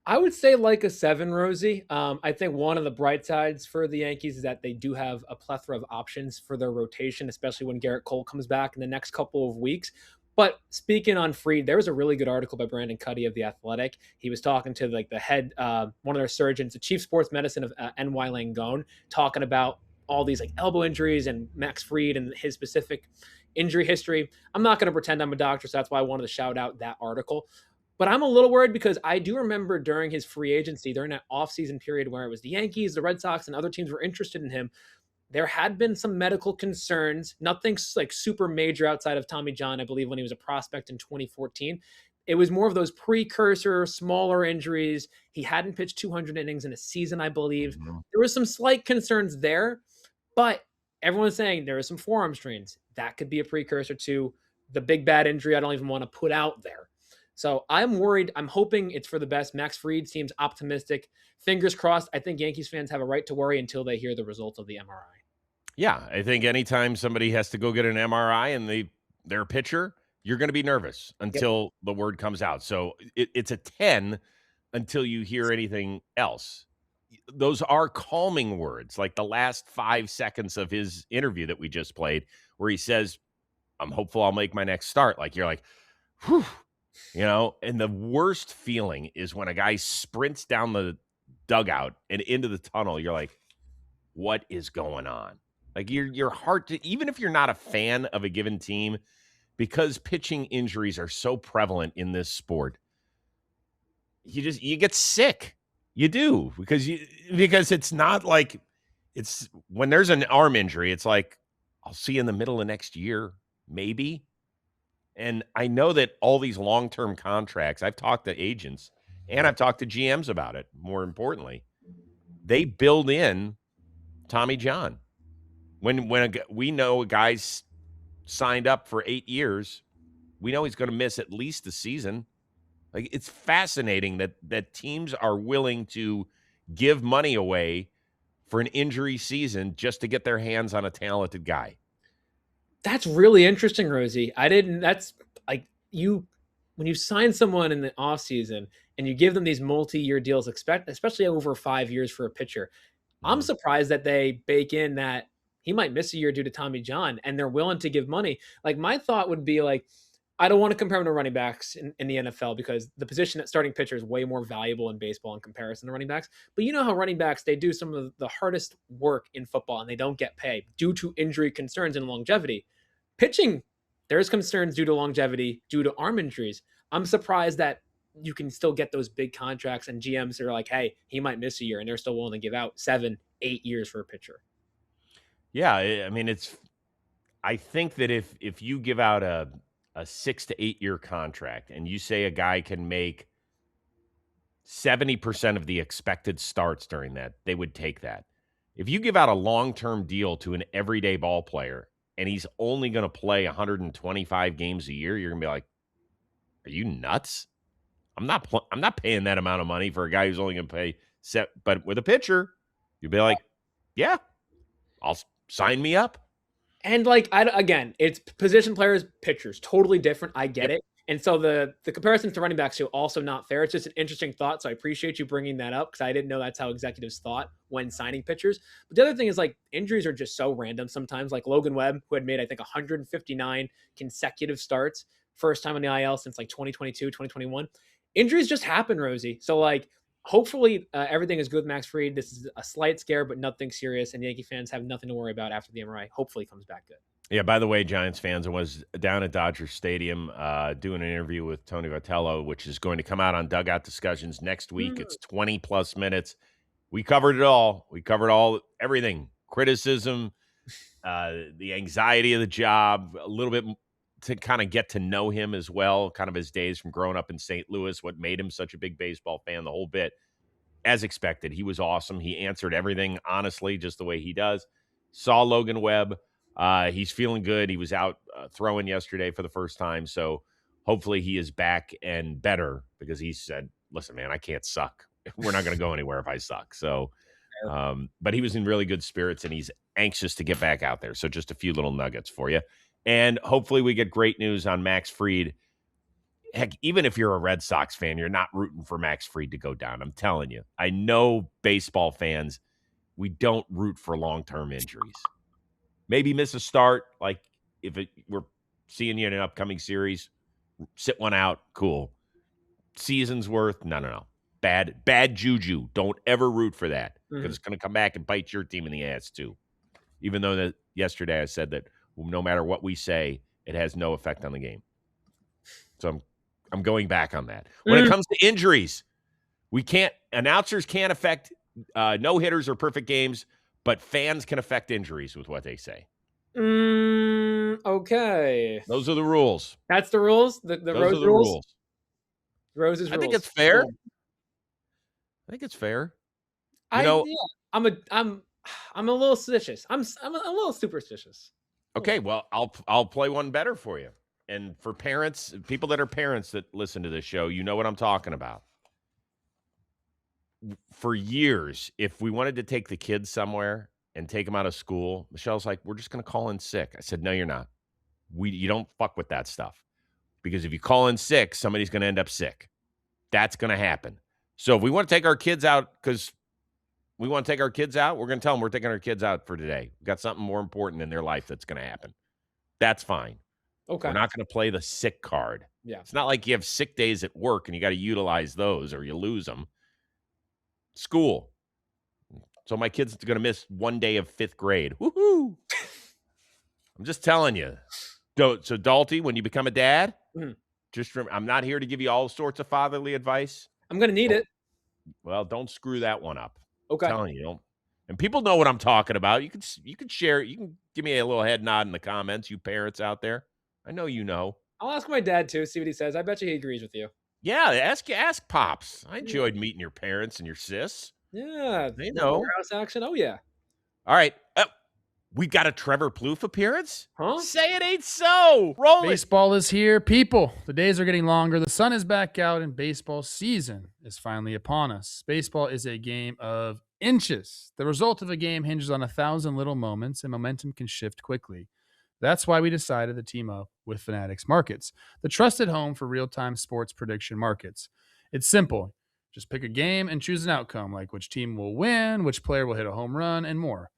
I would say like a 7, Rosie. I think one of the bright sides for the Yankees is that they do have a plethora of options for their rotation, especially when Garrett Cole comes back in the next couple of weeks. But speaking on Fried, there was a really good article by Brandon Cuddy of The Athletic. He was talking to like the head, one of their surgeons, the chief sports medicine of NY Langone, talking about all these like elbow injuries and Max Fried and his specific injury history. I'm not going to pretend I'm a doctor, so that's why I wanted to shout out that article. But I'm a little worried because I do remember during his free agency, during that offseason period where it was the Yankees, the Red Sox, and other teams were interested in him, there had been some medical concerns. Nothing like super major outside of Tommy John, I believe, when he was a prospect in 2014. It was more of those precursor, smaller injuries. He hadn't pitched 200 innings in a season, I believe. Mhm. There were some slight concerns there, but everyone's saying there are some forearm strains. That could be a precursor to the big bad injury I don't even want to put out there. So I'm worried. I'm hoping it's for the best. Max Fried seems optimistic. Fingers crossed. I think Yankees fans have a right to worry until they hear the results of the MRI. Yeah, I think anytime somebody has to go get an MRI and they're a pitcher, you're going to be nervous until the word comes out. So it's a 10 until you hear anything else. Those are calming words, like the last 5 seconds of his interview that we just played, where he says, "I'm hopeful I'll make my next start." Like you're like, whew, and the worst feeling is when a guy sprints down the dugout and into the tunnel. You're like, what is going on? Like your heart, even if you're not a fan of a given team, because pitching injuries are so prevalent in this sport, you get sick. You do because it's not like it's when there's an arm injury, it's like I'll see you in the middle of next year, maybe. And I know that all these long-term contracts, I've talked to agents and I've talked to GMs about it. More importantly, they build in Tommy John. When we know a guy's signed up for 8 years, we know he's going to miss at least the season. Like it's fascinating that teams are willing to give money away for an injury season just to get their hands on a talented guy. That's really interesting, Rosie. That's like when you sign someone in the offseason and you give them these multi-year deals, especially over 5 years for a pitcher. I'm surprised that they bake in that he might miss a year due to Tommy John and they're willing to give money. Like my thought would be like, I don't want to compare him to running backs in the NFL because the position at starting pitcher is way more valuable in baseball in comparison to running backs. But you know how running backs, they do some of the hardest work in football and they don't get paid due to injury concerns and longevity. Pitching, there's concerns due to longevity, due to arm injuries. I'm surprised that you can still get those big contracts and GMs are like, hey, he might miss a year and they're still willing to give out 7-8 years for a pitcher. Yeah, I mean, I think that if you give out a 6 to 8 year contract and you say a guy can make 70% of the expected starts during that, they would take that. If you give out a long-term deal to an everyday ball player and he's only going to play 125 games a year, you're going to be like, are you nuts? I'm not paying that amount of money for a guy who's only going to pay set. But with a pitcher, you'd be like, yeah, I'll sign me up. And like, again, it's position players, pitchers, totally different. I get it. And so the comparisons to running backs too, also not fair. It's just an interesting thought. So I appreciate you bringing that up because I didn't know that's how executives thought when signing pitchers. But the other thing is like injuries are just so random sometimes. Like Logan Webb, who had made, I think, 159 consecutive starts, first time on the IL since like 2022, 2021. Injuries just happen, Rosie. So like, hopefully everything is good with Max Fried. This is a slight scare, but nothing serious. And Yankee fans have nothing to worry about after the MRI. Hopefully it comes back good. Yeah, by the way, Giants fans, I was down at Dodger Stadium doing an interview with Tony Vitello, which is going to come out on Dugout Discussions next week. It's 20-plus minutes. We covered it all. We covered everything, criticism, the anxiety of the job, a little bit to kind of get to know him as well, kind of his days from growing up in St. Louis, what made him such a big baseball fan, the whole bit. As expected, he was awesome. He answered everything honestly, just the way he does. Saw Logan Webb. He's feeling good. He was out throwing yesterday for the first time. So hopefully he is back and better because he said, listen, man, I can't suck. We're not going to go anywhere if I suck. So, but he was in really good spirits and he's anxious to get back out there. So just a few little nuggets for you. And hopefully we get great news on Max Fried. heck, even if you're a Red Sox fan, you're not rooting for Max Fried to go down. I'm telling you. I know baseball fans, we don't root for long-term injuries. Maybe miss a start, like we're seeing you in an upcoming series, sit one out, cool. Season's worth, no. Bad juju. Don't ever root for that because it's going to come back and bite your team in the ass too. Even though yesterday I said that no matter what we say, it has no effect on the game. So I'm going back on that. When it comes to injuries, announcers can't affect no-hitters or perfect games, but fans can affect injuries with what they say. Okay. Those are the rules. That's the rules? The Those Rose are the rules. Rose's rules. I think it's fair. I think it's fair. I'm a little suspicious. I'm a little superstitious. Okay, well, I'll play one better for you. And for parents, people that are parents that listen to this show, you know what I'm talking about. For years, if we wanted to take the kids somewhere and take them out of school, Michelle's like, we're just going to call in sick. I said, no, you're not. You don't fuck with that stuff. Because if you call in sick, somebody's going to end up sick. That's going to happen. So if we want to take our kids out we're going to tell them we're taking our kids out for today. We've got something more important in their life that's going to happen. That's fine. Okay. We're not going to play the sick card. Yeah. It's not like you have sick days at work and you got to utilize those or you lose them. School. So my kid's going to miss one day of 5th grade. Woohoo! I'm just telling you. So Dalty, when you become a dad, just remember, I'm not here to give you all sorts of fatherly advice. I'm going to need it. Well, don't screw that one up. Okay. I'm telling you. And people know what I'm talking about. You can share. You can give me a little head nod in the comments, you parents out there. I know you know. I'll ask my dad too, see what he says. I bet you he agrees with you. Yeah, ask Pops. I enjoyed meeting your parents and your sis. Yeah. They know. Warehouse action. Oh, yeah. All right. We got a Trevor Plouffe appearance? Huh? Say it ain't so. Roll it. Baseball is here, people. The days are getting longer. The sun is back out, and baseball season is finally upon us. Baseball is a game of inches. The result of a game hinges on 1,000 little moments, and momentum can shift quickly. That's why we decided to team up with Fanatics Markets, the trusted home for real-time sports prediction markets. It's simple. Just pick a game and choose an outcome, like which team will win, which player will hit a home run, and more.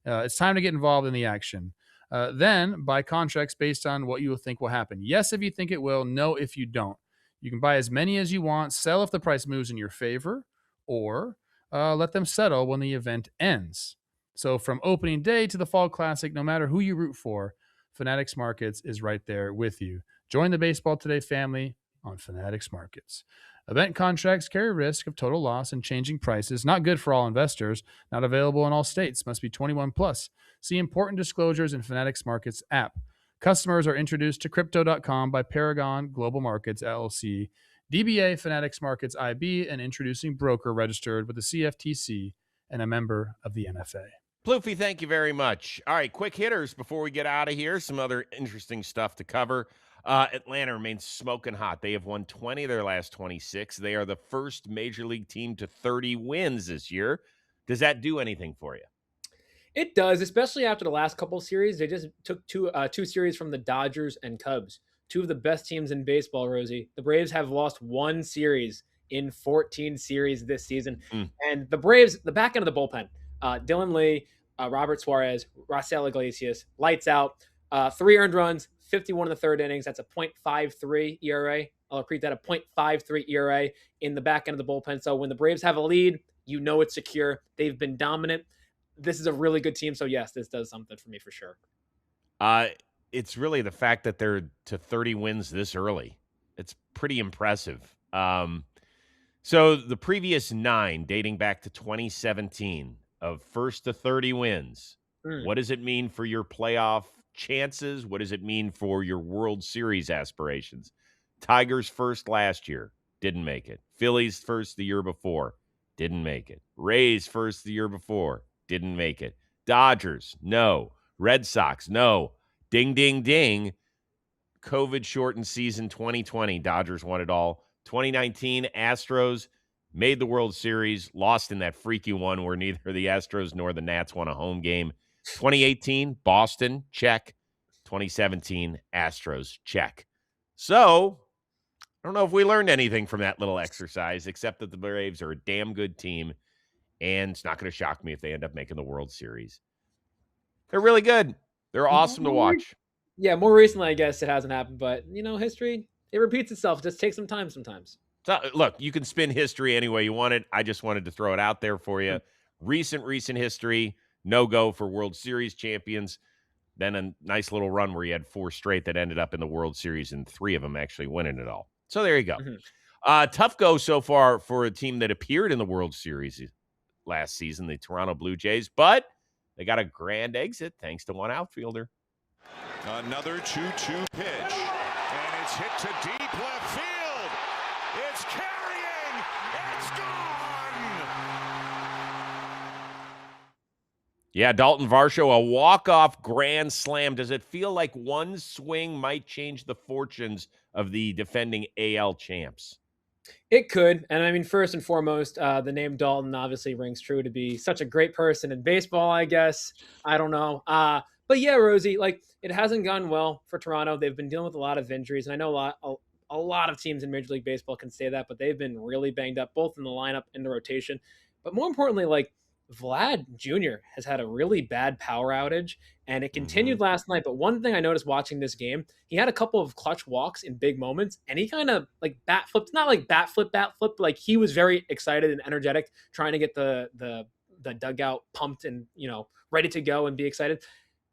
It's time to get involved in the action. Then buy contracts based on what you think will happen. Yes, if you think it will. No, if you don't. You can buy as many as you want, sell if the price moves in your favor, or let them settle when the event ends. So from opening day to the Fall Classic, no matter who you root for, Fanatics Markets is right there with you. Join the Baseball Today family on Fanatics Markets. Event contracts carry risk of total loss and changing prices. Not good for all investors. Not available in all states. Must be 21 plus. See important disclosures in Fanatics Markets app. Customers are introduced to Crypto.com by Paragon Global Markets, LLC. DBA Fanatics Markets IB, an introducing broker registered with the CFTC and a member of the NFA. Plouffe, thank you very much. All right, quick hitters before we get out of here. Some other interesting stuff to cover. Atlanta remains smoking hot. They have won 20 of their last 26. They are the first Major League team to 30 wins this year. Does that do anything for you? It does, especially after the last couple series. They just took two series from the Dodgers and Cubs, two of the best teams in baseball, Rosie. The Braves have lost one series in 14 series this season. And the Braves, the back end of the bullpen, Dylan Lee, Robert Suarez, Raisel Iglesias, lights out, 3 earned runs, 51 in the third innings. That's a .53 ERA. I'll repeat that, a .53 ERA in the back end of the bullpen. So when the Braves have a lead, you know it's secure. They've been dominant. This is a really good team. So yes, this does something for me for sure. It's really the fact that they're to 30 wins this early. It's pretty impressive. So the previous 9, dating back to 2017, of first to 30 wins, what does it mean for your playoff chances? What does it mean for your World Series aspirations? Tigers first last year, didn't make it. Phillies first the year before, didn't make it. Rays first the year before, didn't make it. Dodgers, no. Red Sox, no. Ding, ding, ding. COVID-shortened season 2020, Dodgers won it all. 2019, Astros made the World Series, lost in that freaky one where neither the Astros nor the Nats won a home game. 2018, Boston, check. 2017, Astros, check. So, I don't know if we learned anything from that little exercise, except that the Braves are a damn good team, and it's not going to shock me if they end up making the World Series. They're really good. They're awesome to watch. Yeah, more recently, I guess it hasn't happened, but history, it repeats itself. It just takes some time sometimes. So, look, you can spin history any way you want it. I just wanted to throw it out there for you. Recent history, no go for World Series champions. Then a nice little run where you had 4 straight that ended up in the World Series and 3 of them actually winning it all. So there you go. Tough go so far for a team that appeared in the World Series last season, the Toronto Blue Jays, but they got a grand exit thanks to one outfielder. Another 2-2 pitch, and it's hit to deep left field. It's carrying. It's gone. Yeah, Dalton Varsho, a walk-off grand slam. Does it feel like one swing might change the fortunes of the defending AL champs? It could. And I mean, first and foremost, the name Dalton obviously rings true to be such a great person in baseball, I guess. I don't know. But yeah, Rosie, like it hasn't gone well for Toronto. They've been dealing with a lot of injuries. And I know a lot of teams in Major League Baseball can say that, but they've been really banged up, both in the lineup and the rotation. But more importantly, like Vlad Jr. has had a really bad power outage, and it continued last night. But one thing I noticed watching this game, he had a couple of clutch walks in big moments, and he kind of like bat flipped, not like bat flip, but like he was very excited and energetic, trying to get the dugout pumped and ready to go and be excited.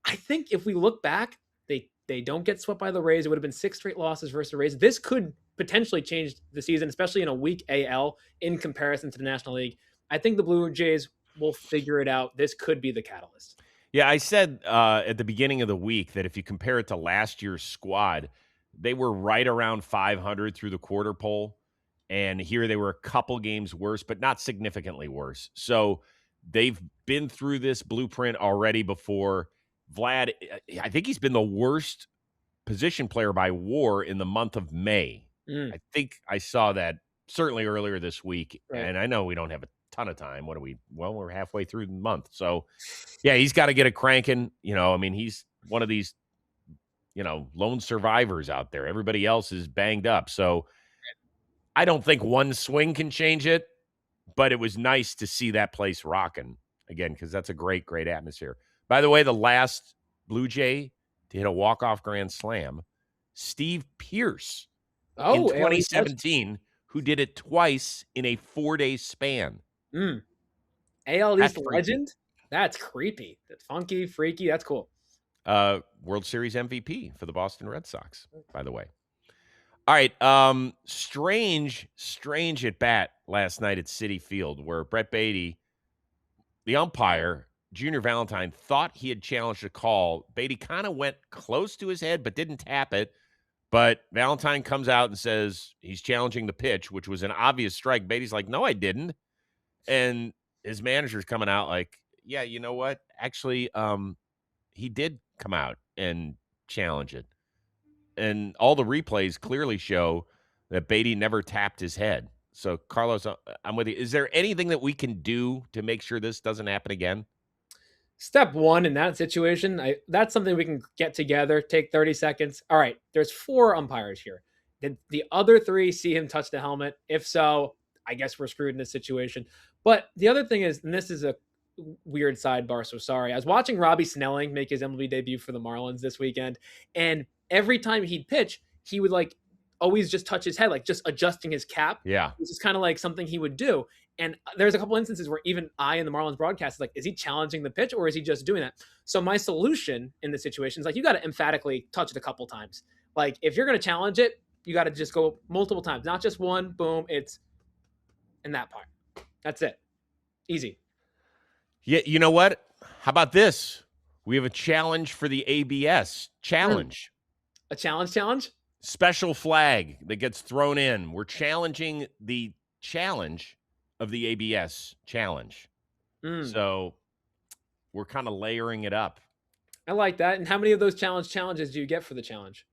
I think if we look back, they don't get swept by the Rays. It would have been 6 straight losses versus the Rays. This could potentially change the season, especially in a weak AL in comparison to the National League. I think the Blue Jays will figure it out. This could be the catalyst. Yeah, I said at the beginning of the week that if you compare it to last year's squad, they were right around 500 through the quarter pole. And here they were a couple games worse, but not significantly worse. So they've been through this blueprint already before. Vlad, I think he's been the worst position player by WAR in the month of May. I think I saw that certainly earlier this week. Right. And I know we don't have a ton of time. What are we? Well, we're halfway through the month. So, yeah, he's got to get it cranking. I mean, he's one of these, lone survivors out there. Everybody else is banged up. So I don't think one swing can change it, but it was nice to see that place rocking again because that's a great, great atmosphere. By the way, the last Blue Jay to hit a walk-off grand slam, Steve Pearce in 2017, who did it twice in a 4-day span. AL East legend? That's creepy. That's funky, freaky. That's cool. World Series MVP for the Boston Red Sox, by the way. All right. Strange at bat last night at Citi Field where Brett Beatty, the umpire, Junior Valentine, thought he had challenged a call. Beatty kind of went close to his head but didn't tap it. But Valentine comes out and says he's challenging the pitch, which was an obvious strike. Beatty's like, no, I didn't. And his manager's coming out like, yeah, you know what? Actually, he did come out and challenge it. And all the replays clearly show that Beatty never tapped his head. So, Carlos, I'm with you. Is there anything that we can do to make sure this doesn't happen again? Step one in that situation, that's something we can get together, take 30 seconds. All right, there's 4 umpires here. Did the other 3 see him touch the helmet? If so, I guess we're screwed in this situation. But the other thing is, and this is a weird sidebar, so sorry. I was watching Robbie Snelling make his MLB debut for the Marlins this weekend, and every time he'd pitch, he would always just touch his head, like just adjusting his cap. Yeah. This is kind of like something he would do. And there's a couple instances where even I in the Marlins broadcast is like, is he challenging the pitch or is he just doing that? So my solution in this situation is like, you got to emphatically touch it a couple times. Like if you're going to challenge it, you got to just go multiple times, not just one, boom, it's in that part. That's it. Easy. Yeah. You know what? How about this? We have a challenge for the ABS challenge. A challenge? Special flag that gets thrown in. We're challenging the challenge of the ABS challenge. So we're kind of layering it up. I like that. And how many of those challenges do you get for the challenge?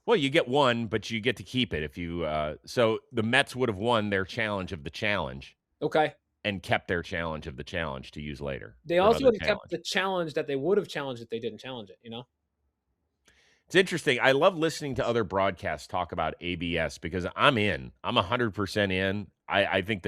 Well, you get one, but you get to keep it if you so the Mets would have won their challenge of the challenge. Okay. And kept their challenge of the challenge to use later. They also would have kept the challenge that they would have challenged if they didn't challenge it, It's interesting. I love listening to other broadcasts talk about ABS because I'm in. I'm 100% in. I think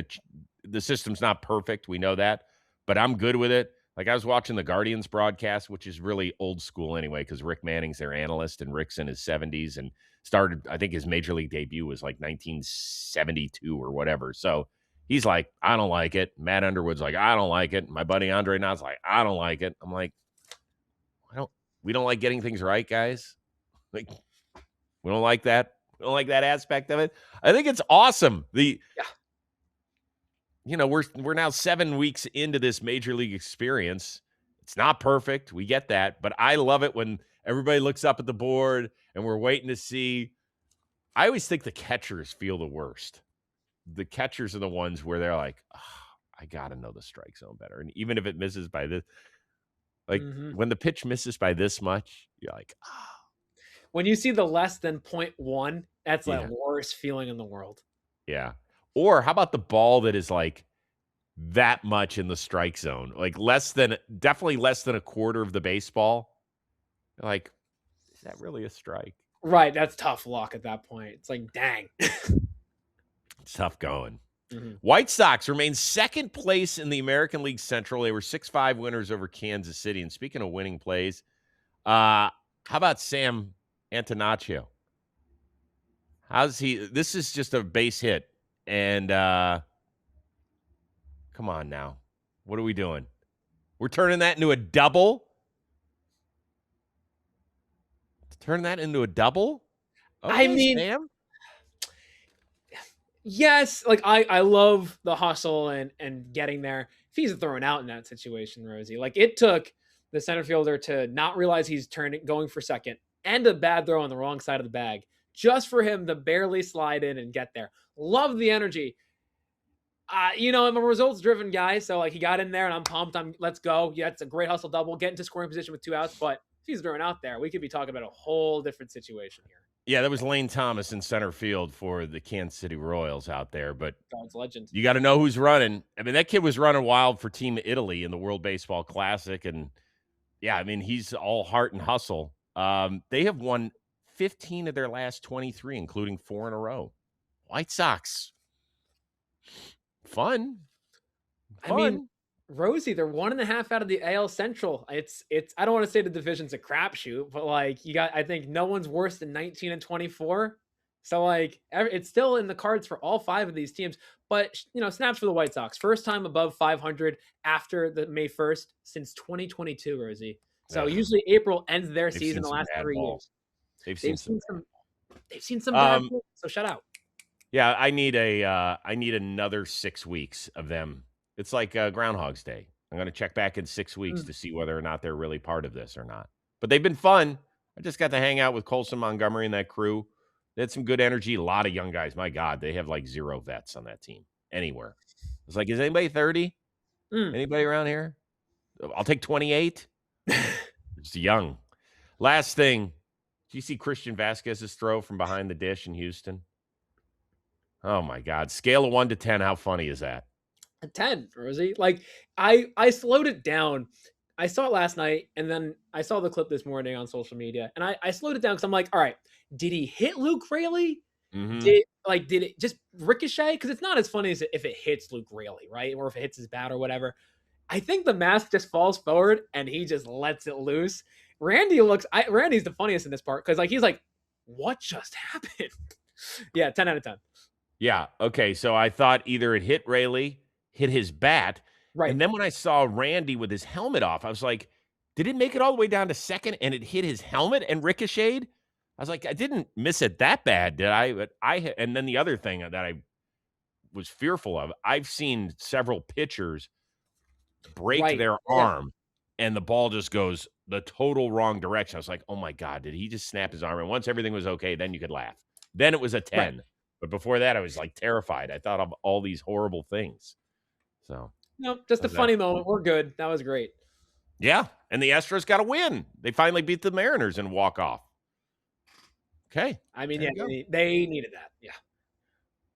the system's not perfect. We know that, but I'm good with it. Like I was watching the Guardians broadcast, which is really old school anyway, because Rick Manning's their analyst and Rick's in his 70s and started, I think his major league debut was like 1972 or whatever. So he's like, I don't like it. Matt Underwood's like, I don't like it. My buddy Andre Knott's like, I don't like it. I'm like, we don't like getting things right, guys. Like, we don't like that. We don't like that aspect of it. I think it's awesome. We're now 7 weeks into this major league experience. It's not perfect. We get that. But I love it when everybody looks up at the board and we're waiting to see. I always think the catchers feel the worst. The catchers are the ones where they're like, oh, I got to know the strike zone better. And even if it misses by this, like when the pitch misses by this much, you're like, When you see the less than 0.1, that's the worst feeling in the world. Yeah. Or how about the ball that is like that much in the strike zone? Like definitely less than a quarter of the baseball. Like, is that really a strike? Right. That's tough luck at that point. It's like, dang. It's tough going. White Sox remain second place in the American League Central. They were 6-5 winners over Kansas City. And speaking of winning plays, how about Sam Antonaccio? How's he? This is just a base hit. And come on now. What are we doing? We're turning that into a double? Turn that into a double? Okay, I mean, Sam? yes, like I love the hustle and getting there. If he's throwing out in that situation, Rosie, like it took the center fielder to not realize he's going for second and a bad throw on the wrong side of the bag just for him to barely slide in and get there. Love the energy. I'm a results-driven guy, so like he got in there and I'm pumped. Let's go. Yeah, it's a great hustle double. Get into scoring position with 2 outs, but if he's throwing out there, we could be talking about a whole different situation here. Yeah, that was Lane Thomas in center field for the Kansas City Royals out there, but God's legend. You got to know who's running. I mean, that kid was running wild for Team Italy in the World Baseball Classic, and yeah, I mean, he's all heart and hustle. They have won 15 of their last 23, including 4 in a row. White Sox. Fun. I mean, Rosie, they're 1.5 out of the AL Central. It's. I don't want to say the division's a crapshoot, but like I think no one's worse than 19 and 24. So like it's still in the cards for all 5 of these teams. But snaps for the White Sox. First time above 500 after the May 1st since 2022, Rosie. So usually April ends their season the last 3 years. They've seen some bad balls, so shut out. Yeah, I need another 6 weeks of them. It's like Groundhog's Day. I'm going to check back in 6 weeks to see whether or not they're really part of this or not. But they've been fun. I just got to hang out with Colson Montgomery and that crew. They had some good energy. A lot of young guys. My God, they have like 0 vets on that team anywhere. It's like, is anybody 30? Anybody around here? I'll take 28. It's young. Last thing. Do you see Christian Vasquez's throw from behind the dish in Houston? Oh, my God. Scale of 1 to 10. How funny is that? A 10, Rosie. Like, I slowed it down. I saw it last night, and then I saw the clip this morning on social media, and I slowed it down because I'm like, all right, did he hit Luke Raley? Did it just ricochet? Because it's not as funny as if it hits Luke Raley, right? Or if it hits his bat or whatever. I think the mask just falls forward, and he just lets it loose. Randy's the funniest in this part, because like he's like, what just happened? Yeah, 10 out of 10. Yeah, okay, so I thought either it hit Raley, hit his bat, right. And then when I saw Randy with his helmet off, I was like, did it make it all the way down to second and it hit his helmet and ricocheted? I was like, I didn't miss it that bad, did I? But and then the other thing that I was fearful of, I've seen several pitchers break their arm and the ball just goes the total wrong direction. I was like, oh my God, did he just snap his arm? And once everything was okay, then you could laugh. Then it was a 10. Right. But before that, I was like terrified. I thought of all these horrible things. So no, just a funny moment. We're good. That was great. Yeah, and the Astros got a win. They finally beat the Mariners and walk off. Okay. I mean, yeah, they needed that. Yeah.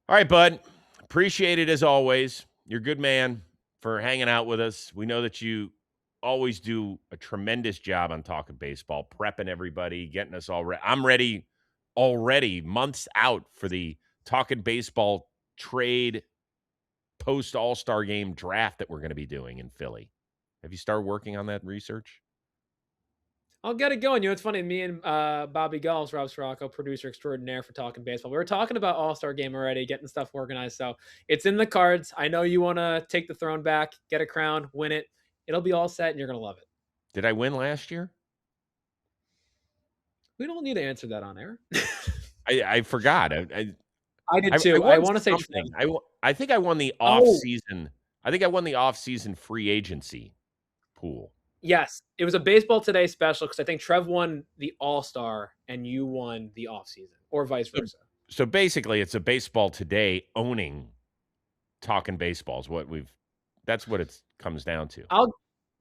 All right, bud. Appreciate it as always. You're a good man for hanging out with us. We know that you always do a tremendous job on talking baseball, prepping everybody, getting us all ready. I'm ready already, months out for the talking baseball trade post All-Star game draft that we're going to be doing in Philly. Have you started working on that research? I'll get it going. It's funny. Me and Bobby Gulls, Rob Scirocco, producer extraordinaire for Talking Baseball. We were talking about All-Star Game already, getting stuff organized. So it's in the cards. I know you want to take the throne back, get a crown, win it. It'll be all set, and you're going to love it. Did I win last year? We don't need to answer that on air. I forgot. I did too. I want to say something. I think I won the off-season. I think I won the off-season free agency pool. Yes, it was a Baseball Today special because I think Trev won the All-Star and you won the offseason, or vice versa. So basically, it's a Baseball Today owning talking baseball is what that's what it comes down to.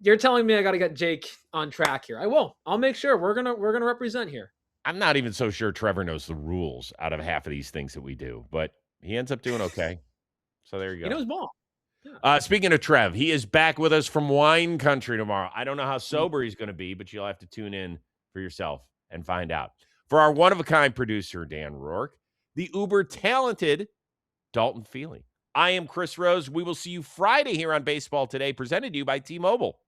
You're telling me I got to get Jake on track here. I will. I'll make sure we're gonna represent here. I'm not even so sure Trevor knows the rules out of half of these things that we do, but he ends up doing okay. So there you go. He knows ball. Yeah. Speaking of Trev, he is back with us from wine country tomorrow. I don't know how sober he's going to be, but you'll have to tune in for yourself and find out. For our one-of-a-kind producer, Dan Rourke, the uber-talented Dalton Feely. I am Chris Rose. We will see you Friday here on Baseball Today, presented to you by T-Mobile.